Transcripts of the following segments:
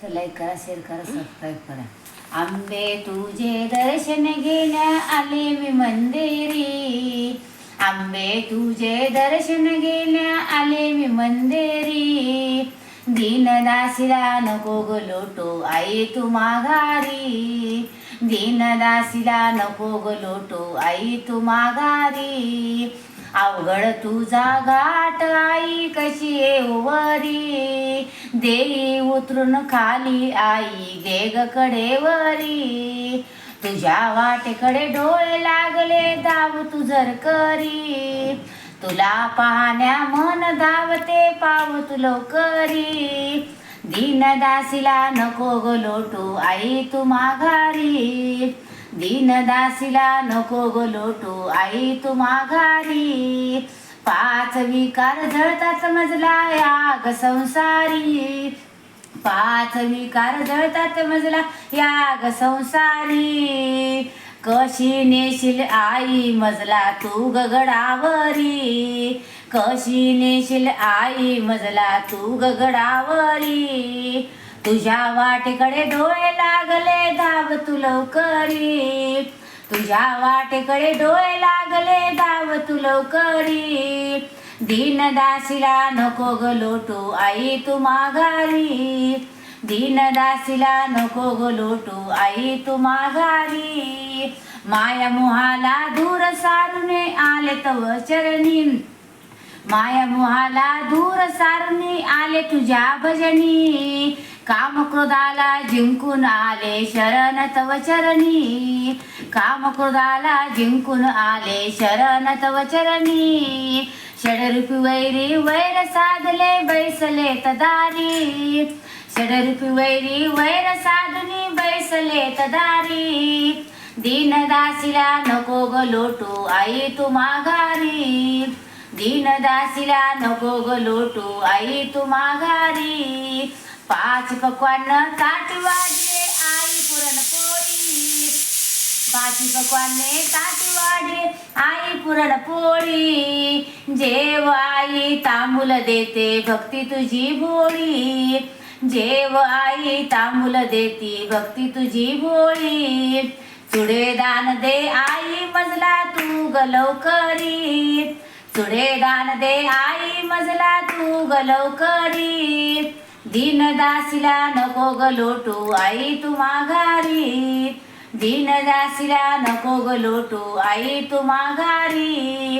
तर लाईक करा, शेअर करा, सबस्क्राईब करा. आंबे तुझे दर्शन घेण्या आले मी मंदिरी. आंबे तुझे दर्शन घेण्या आले मी मंदिरी. दीनदासीला नको ग लोटो आई तू माघारी. दीनदासीला नको ग लोटो आई तू माघारी. अवघड तुझा घाट आई कशी येवरी. देई उतरून खाली आई देग कडेवरी. तुझ्या वाटेकडे डोळे लागले धाव तू झरकरी. तुला पाहण्या मन धावते पाव तू लवकरी. दीनदासीला नको ग लोटू आई तू माघारी. दीनदासीला नको ग लोटू आई तू माघारी. पाच विकार जळतात मजला याग संसारी. पाच विकार जळतात मजला याग संसारी. कशी नेशील आई मजला तू गगडावरी. कशी नेशील आई मजला तू गगडावरी. तुझ्या वाटेकडे डोळे लागले धाव तू लवकरी. तुझ्या वाटेकडे डोळे लागले धाव तू लवकरी. दीनदासीला नको ग लोटू आई तू माघारी. दीनदासीला नको ग लोटू आई तू माघारी. माया मोहाला दूर सारुने आले तव चरणी. माया मोहाला दूर सारुने आले तुझ्या भजनी. काम क्रोधाला जिंकून आले शरण तव चरणी. काम क्रोधाला जिंकून आले शरण तव चरणी. षडरूपी वैरी वैर साधले बैसले तदारी. षडरूपी वैरी वैर साधुनी बैसले तदारी. दीनदासीला नको ग लोटू आई तू माघारी. दीनदासीला नको ग लोटू आई तू माघारी. पाच पक्वान्न ताट वाढले आई पुरणपोळी. पाच पक्वान्ने ताट वाढले आई पुरणपोळी. जेव आई तांबूल देते भक्ती तुझी भोळी. जेव आई तांबूल देती भक्ती तुझी भोळी. चुडे दान दे आई मजला तू ग लवकरी. चुडे दान दे आई मजला तू ग लवकरी. दीनदासीला नको ग लोटू आई तू माघारी. दीनदासीला नको ग लोटू आई तू माघारी.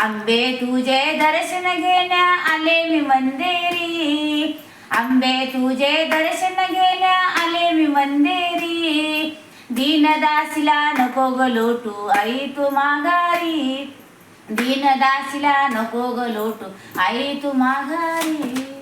आंबे तुझे दर्शन घेण्या आले मी मंदिरी. आंबे तुझे दर्शन घेण्या आले मी मंदिरी. दीनदासीला नको ग लोटू आई तू माघारी. दीनदासीला नको ग लोटू आई तू माघारी.